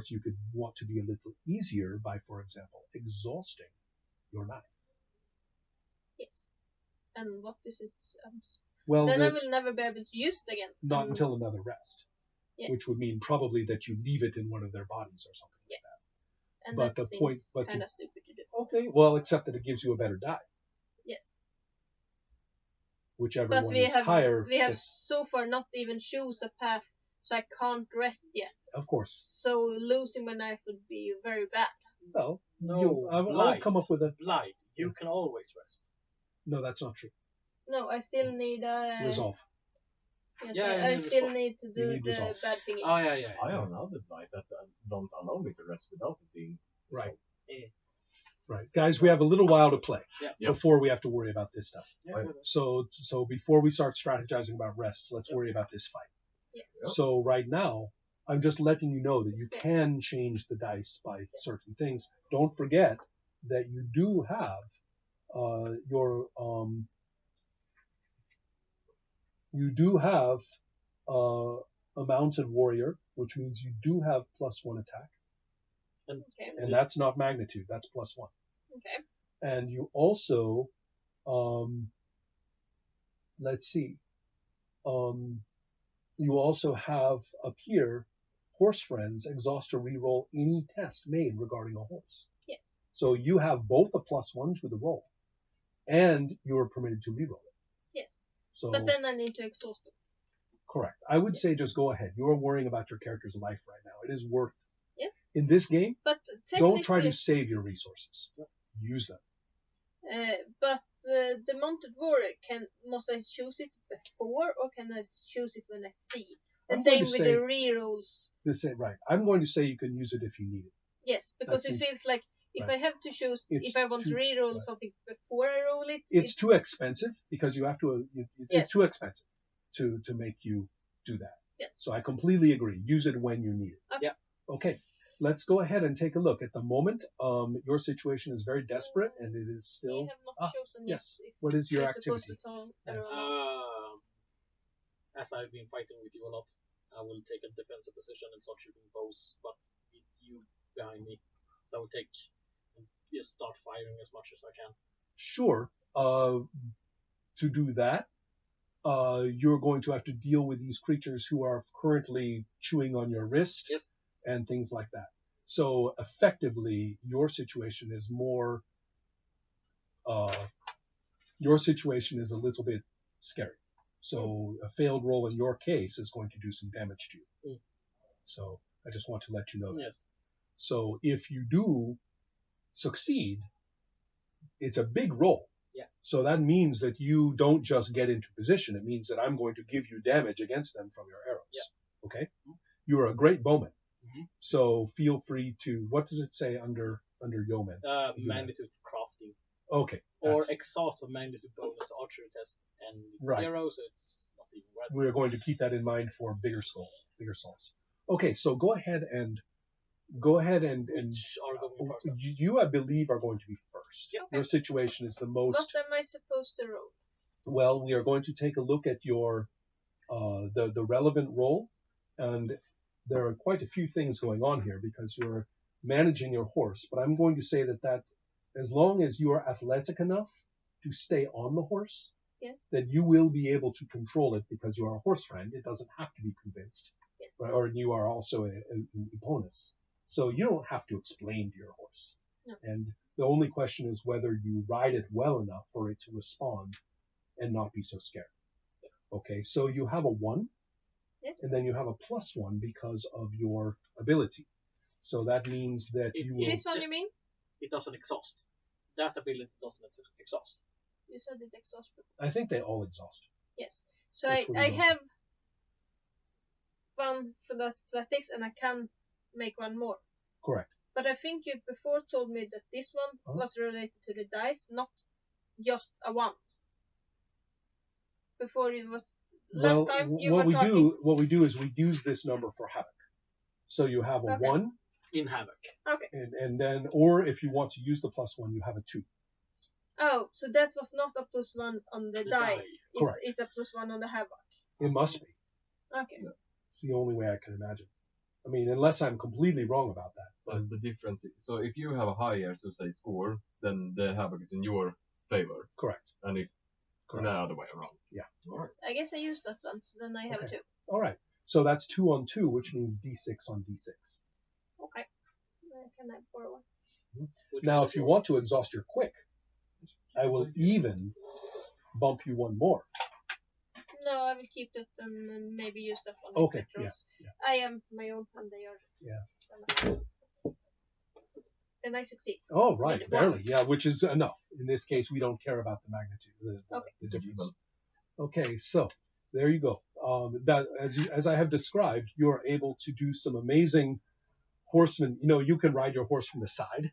course, you could want to be a little easier by, for example, exhausting your knife. Yes. And what is it? Well, then I will never be able to use it again. Not until another rest. Yes. Which would mean probably that you leave it in one of their bodies or something like that. And but that the point, kind of stupid to do. Okay, well, except that it gives you a better die. Yes. Whichever one is higher. We have so far not even choose a path, so I can't rest yet. Of course. So losing my knife would be very bad. Well, no, I'll come up with a blight. You can always rest. No, that's not true. No, I still need a resolve. Yes, I still need to do the resolve. Bad thing. Oh yeah. I have another blight that don't allow me to rest without it being right. Right, guys, we have a little while to play before we have to worry about this stuff. Yeah. So before we start strategizing about rests, let's worry about this fight. Yes. So right now, I'm just letting you know that you can change the dice by certain things. Don't forget that you do have a mounted warrior, which means you do have +1 attack. And that's not magnitude, that's +1. Okay. And you also, let's see, you also have up here, horse friends, exhaust or reroll any test made regarding a horse. Yeah. So you have both a +1 to the roll, and you are permitted to reroll it. Yes. So, but then I need to exhaust it. Correct. I would say just go ahead. You are worrying about your character's life right now. It is worth. Yes. In this game, but don't try to save your resources. Use them. But the mounted warrior, must I choose it before, or can I choose it when I see it? The same with the rerolls. The same, right. I'm going to say you can use it if you need it. Yes, because it feels like if I have to choose, if I want to reroll something before I roll it, it's too expensive because you have to. It's too expensive to make you do that. Yes. So I completely agree. Use it when you need it. Okay. Yeah. Okay. Let's go ahead and take a look. At the moment, your situation is very desperate, and it is still. We have not chosen yet. Yes. What is your activity? As I've been fighting with you a lot, I will take a defensive position and start shooting bows, but with you behind me. So I will take and just start firing as much as I can. Sure. To do that, you're going to have to deal with these creatures who are currently chewing on your wrist. Yes. And things like that. So effectively, your situation is more. Your situation is a little bit scary. So a failed roll in your case is going to do some damage to you. So I just want to let you know that. Yes. So if you do succeed, it's a big roll. Yeah. So that means that you don't just get into position. It means that I'm going to give you damage against them from your arrows. Yeah. Okay. You're a great bowman. Mm-hmm. So feel free to. What does it say under yeoman? Magnitude crafting. Okay. Or exhaust of magnitude bonus archery test, and it's 0, so it's not even worth it. We're going to keep that in mind for bigger souls. Okay, so go ahead and you I believe are going to be first. Yeah. Your situation is the most. What am I supposed to roll? Well, we are going to take a look at your the relevant roll, and there are quite a few things going on here because you're managing your horse. But I'm going to say that as long as you are athletic enough to stay on the horse, yes, that you will be able to control it because you are a horse friend. It doesn't have to be convinced. Yes. Right? Or you are also an bonus. So you don't have to explain to your horse. No. And the only question is whether you ride it well enough for it to respond and not be so scared. Yes. Okay, so you have a 1. Yes. And then you have a +1 because of your ability. So that means that you will... This one you mean? It doesn't exhaust. That ability doesn't exhaust. You said it exhaust. I think they all exhaust. Yes. So I have 1 for the athletics, and I can make 1 more. Correct. But I think you before told me that this one was related to the dice, not just a 1. Before it was... Last time you were talking... What we do is we use this number for havoc. So you have a 1 in havoc. Okay. And then, or if you want to use the +1, you have a 2. Oh, so that was not a +1 on the dice. Correct. It's a +1 on the havoc. It must be. Okay. It's the only way I can imagine. I mean, unless I'm completely wrong about that. But the difference is, so if you have a higher, so say, score, then the havoc is in your favor. Correct. And if Correct. the other way around. Yeah. All right. I guess I used that one, so then I have Okay. 2. All right. So that's 2 on 2, which means D6 on D6. Okay. Can I borrow one? Now, if you want to exhaust your quick, I will even bump you 1 more. No, I will keep that and maybe use that one. Okay. Yeah. I am my own and they are. Yeah. And I succeed. Oh, right. Barely. Yeah, which is enough. In this case, we don't care about the magnitude, the difference. Okay, so there you go. That as I have described, you are able to do some amazing horseman. You know, you can ride your horse from the side.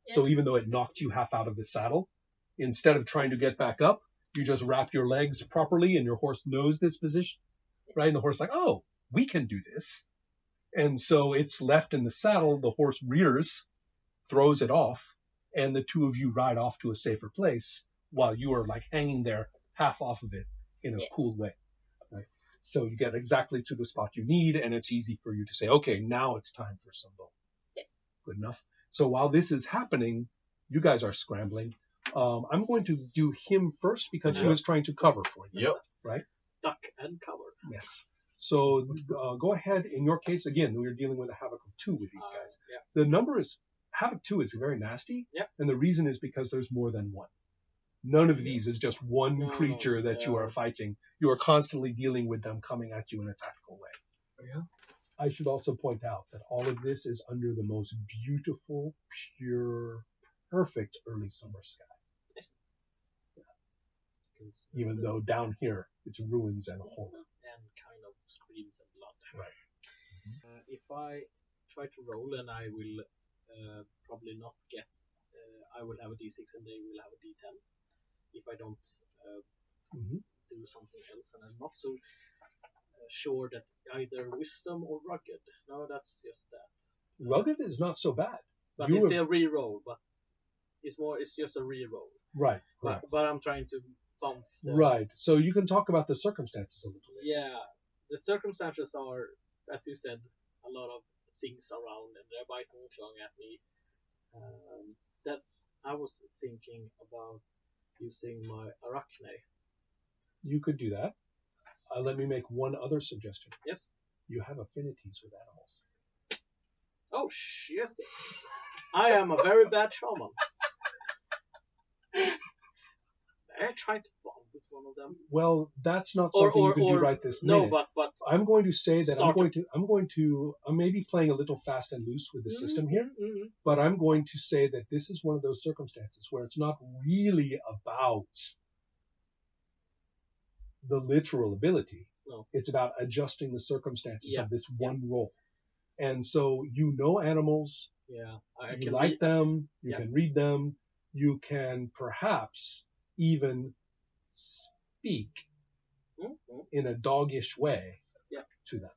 Yes. So even though it knocked you half out of the saddle, instead of trying to get back up, you just wrap your legs properly and your horse knows this position, right? And the horse is like, oh, we can do this. And so it's left in the saddle, the horse rears, throws it off, and the two of you ride off to a safer place while you are like hanging there half off of it in a cool way. Right? So you get exactly to the spot you need, and it's easy for you to say, okay, now it's time for some bow. Yes. Good enough. So while this is happening, you guys are scrambling. I'm going to do him first because he was trying to cover for you. Yep. Right? Duck and cover. Yes. So go ahead. In your case, again, we're dealing with a Havoc of 2 with these guys. Yeah. The number is, Havoc 2 is very nasty. Yeah. And the reason is because there's more than one. None of these is just one creature that you are fighting. You are constantly dealing with them coming at you in a tactical way. Yeah. I should also point out that all of this is under the most beautiful, pure, perfect early summer sky. Even though down here it's ruins and horror. And kind of screams and blood. Right. If I try to roll and I will probably not get, I will have a D6 and they will have a D10. If I don't do something else, and I'm not so sure that either wisdom or rugged. No, that's just that. Rugged is not so bad. But it's a re-roll, but it's just a re-roll. Right. But I'm trying to bump them. Right. So you can talk about the circumstances a little bit. Yeah. The circumstances are, as you said, a lot of things around and they're biting and clawing at me. That I was thinking about using my arachne. You could do that. Let me make one other suggestion. Yes. You have affinities with animals. Oh, yes. I am a very bad shaman. I tried to bond with one of them. Well, that's not something you can do right this minute. No, but I'm going to say that I'm maybe playing a little fast and loose with the system here, but I'm going to say that this is one of those circumstances where it's not really about the literal ability. No. It's about adjusting the circumstances of this one roll. And so you know animals. Yeah. You like them. You can read them. You can perhaps even speak in a doggish way to them.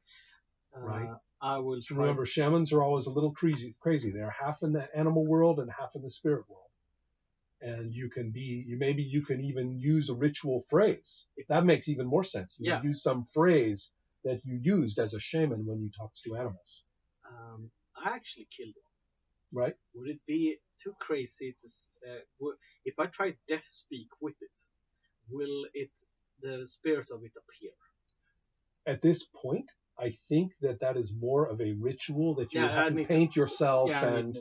Right? I will try. Remember, shamans are always a little crazy. They're half in the animal world and half in the spirit world. And you can even use a ritual phrase. That makes even more sense. You can use some phrase that you used as a shaman when you talked to animals. I actually killed one. Right? Would it be too crazy to if I try death speak with it? Will the spirit of it appear? At this point, I think that is more of a ritual that you have to paint yourself and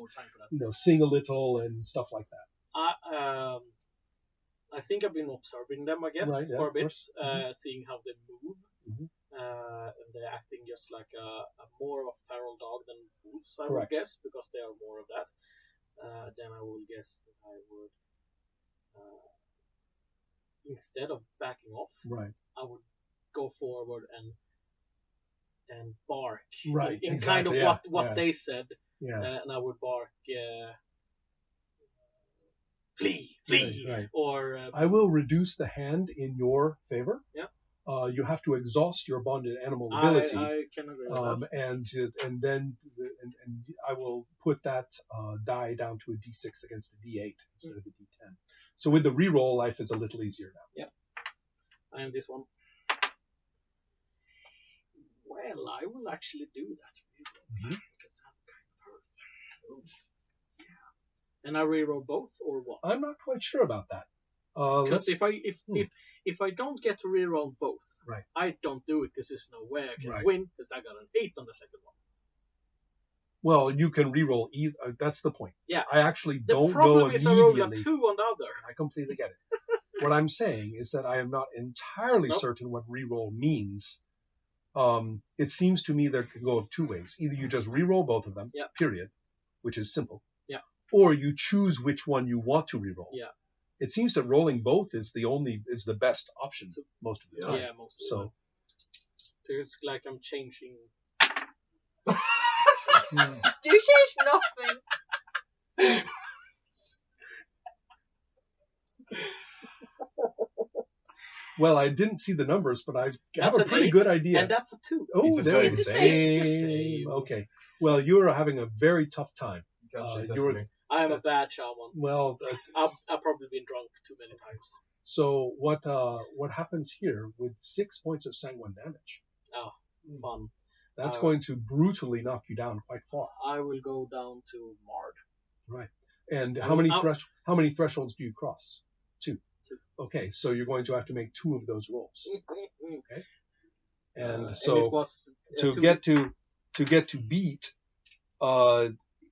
sing a little and stuff like that. I think I've been observing them, I guess, for a bit, seeing how they move. And they're acting just like a more of a feral dog than wolves, I would guess, because they are more of that. Then I will guess that I would, instead of backing off, I would go forward and bark. In kind of what they said. And I would bark, flee. Or I will reduce the hand in your favor. You have to exhaust your bonded animal ability. I can agree with that. And then I will put that die down to a D6 against a D8 instead of a D10. So with the reroll, life is a little easier now. I am this one. Well, I will actually do that for because that kind of hurts. Oh. Yeah. And I reroll both or what? I'm not quite sure about that. Because if I don't get to reroll both, right, I don't do it because there's no way I can right. win because I got an 8 on the second one. Well, you can reroll either. That's the point. Yeah. I actually don't go The problem is I roll a 2 on the other. I completely get it. What I'm saying is that I am not entirely certain what reroll means. It seems to me there can go two ways. Either you just reroll both of them, period, which is simple. Yeah. Or you choose which one you want to reroll. Yeah. It seems that rolling both is the best option most of the time. Yeah, most of the time. So it's like I'm changing. You change nothing. Well, I didn't see the numbers, but I have a pretty good idea. And that's a 2. Oh, it's they're the the same. same. Okay. Well, you're having a very tough time. I am a bad shaman. Well, I've probably been drunk too many times. So what happens here with 6 points of sanguine damage? Oh, fun. That's going to brutally knock you down quite far. I will go down to Mard. Right. And how many thresholds do you cross? 2. Okay, so you're going to have to make 2 of those rolls. Okay. And so and it was, to get to beat,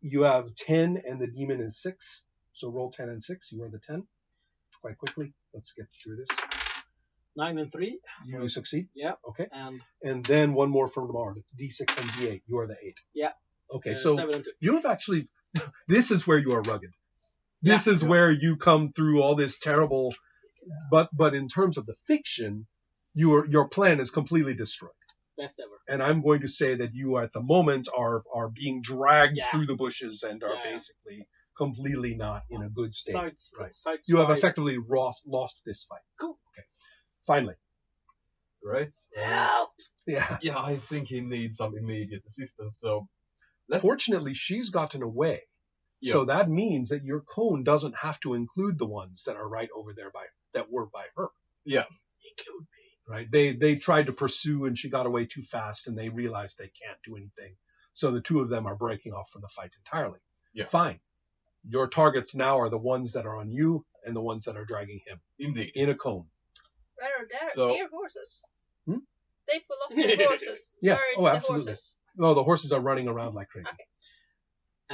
you have 10 and the demon is 6. So roll 10 and 6. You are the 10. Quite quickly. Let's get through this. 9 and 3. You succeed? Yeah. Okay. And then one more from the Mard. D6 and D8. You are the 8. Yeah. Okay, so 7 and 2. you have actually, this is where you are rugged. This is where you come through all this terrible, but in terms of the fiction, your plan is completely destroyed. Best ever. And I'm going to say that you at the moment are being dragged through the bushes and are basically completely not in a good state. You have effectively lost this fight. Cool. Okay. Finally. Right. Help! Yeah, I think he needs some immediate assistance. So, fortunately, she's gotten away. Yeah. So that means that your cone doesn't have to include the ones that are right over there that were by her. Yeah. Include me. Right. They tried to pursue and she got away too fast and they realized they can't do anything. So the 2 of them are breaking off from the fight entirely. Yeah. Fine. Your targets now are the ones that are on you and the ones that are dragging him. Indeed. In a cone. Where are their horses? They fall off the horses. Yeah. Where is the horses? No, the horses are running around like crazy. Okay.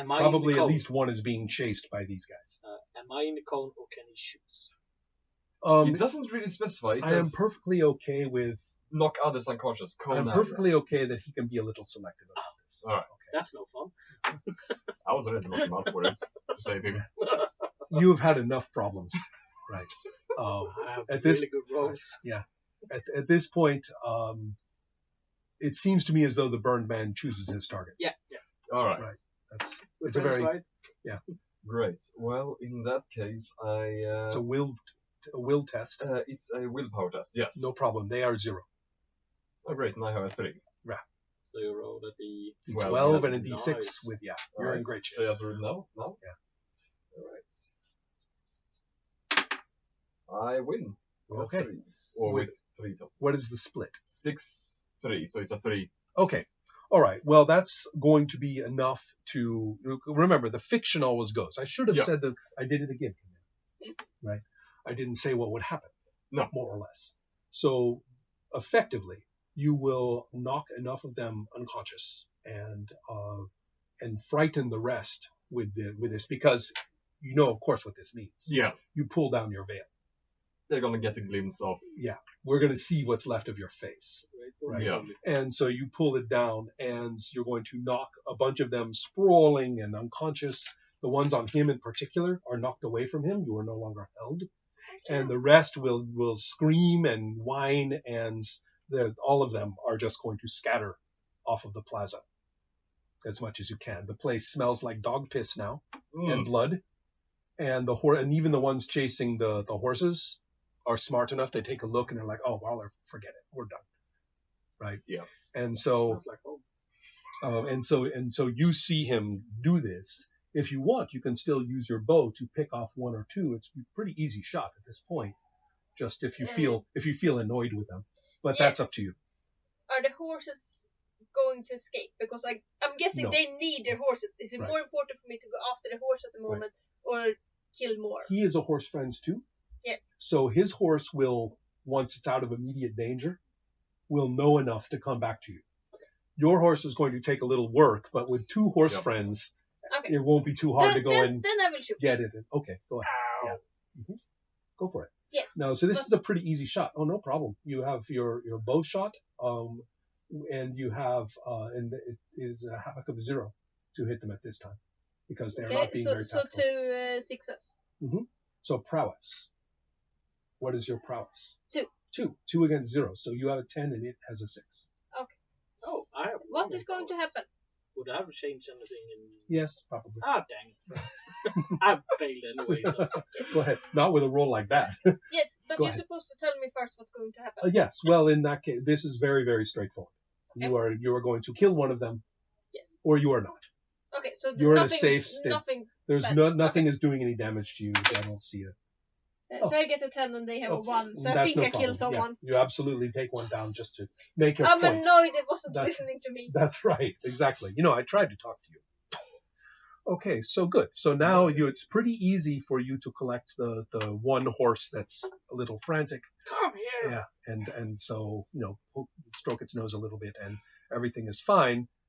Probably at least one is being chased by these guys. Am I in the cone or can he shoot? It doesn't really specify. I am perfectly okay with knock others unconscious. I'm perfectly okay that he can be a little selective about this. All right. Okay. That's no fun. I was ready to knock him out for it to save him. You've had enough problems, right? I have at really this good rolls. Yeah. At this point, it seems to me as though the burned man chooses his targets. Yeah. All right. It's a very right? Great. Well, in that case, it's a will test. It's a willpower test. Yes. No problem. They are 0. Oh, great. And I have a 3. Yeah. So you roll a D12 and a D6 with you're in great shape. So yes, no. Yeah. All right. I win. Okay. 3. Or with 3 top. What is the split? 6-3. So it's a 3. Okay. All right. Well, that's going to be enough to remember. The fiction always goes. I should have said that I did it again. Right. I didn't say what would happen. No. More or less. So effectively, you will knock enough of them unconscious and frighten the rest with this because you know, of course, what this means. Yeah. You pull down your veil. They're gonna get a glimpse of. Yeah. We're gonna see what's left of your face. Right. Yeah. And so you pull it down, and you're going to knock a bunch of them sprawling and unconscious. The ones on him in particular are knocked away from him. You are no longer held. And the rest will scream and whine, and all of them are just going to scatter off of the plaza as much as you can. The place smells like dog piss now and blood. And and even the ones chasing the horses are smart enough. They take a look and they're like, "Oh, well, forget it. We're done." Right? Yeah. And so, and so you see him do this. If you want, you can still use your bow to pick off 1 or 2. It's a pretty easy shot at this point. Just if you feel annoyed with them, but that's up to you. Are the horses going to escape? Because I'm guessing No. they need their horses. Is it Right. more important for me to go after the horse at the moment or kill more? He is a horse friend too. Yes. So his horse will, once it's out of immediate danger, will know enough to come back to you. Okay. Your horse is going to take a little work, but with two horse friends, Okay. it won't be too hard to go and Then I will shoot. get it. Okay, go ahead. Ow. Yeah. Go for it. Yes. No, so this is a pretty easy shot. Oh, no problem. You have your bow shot, and you have, and it is a havoc of 0 to hit them at this time because they're not being very tactful. So 2 6s. So prowess. What is your prowess? 2. 2 against 0. So you have a 10 and it has a 6. Okay. Oh, I have. What is going to happen? Would I have changed anything in? Yes, probably. Ah, dang. I failed anyway. So. Go ahead. Not with a roll like that. Yes, but Go you're ahead. supposed to tell me first what's going to happen. Yes. Well, in that case, this is very, very straightforward. Okay. You are going to kill one of them. Yes. Or you are not. Okay, so You're nothing, in a safe state. Nothing. There's bad. nothing is doing any damage to you. I don't see it. So I get a 10 and they have a 1. So I That's think no I kill problem. someone. Yeah, you absolutely take one down just to make your I'm point. annoyed it wasn't That's- listening to me. That's right. Exactly. I tried to talk to you. Okay, so good. So now it's pretty easy for you to collect the one horse that's a little frantic. Come here. Yeah, and so stroke its nose a little bit, and everything is fine.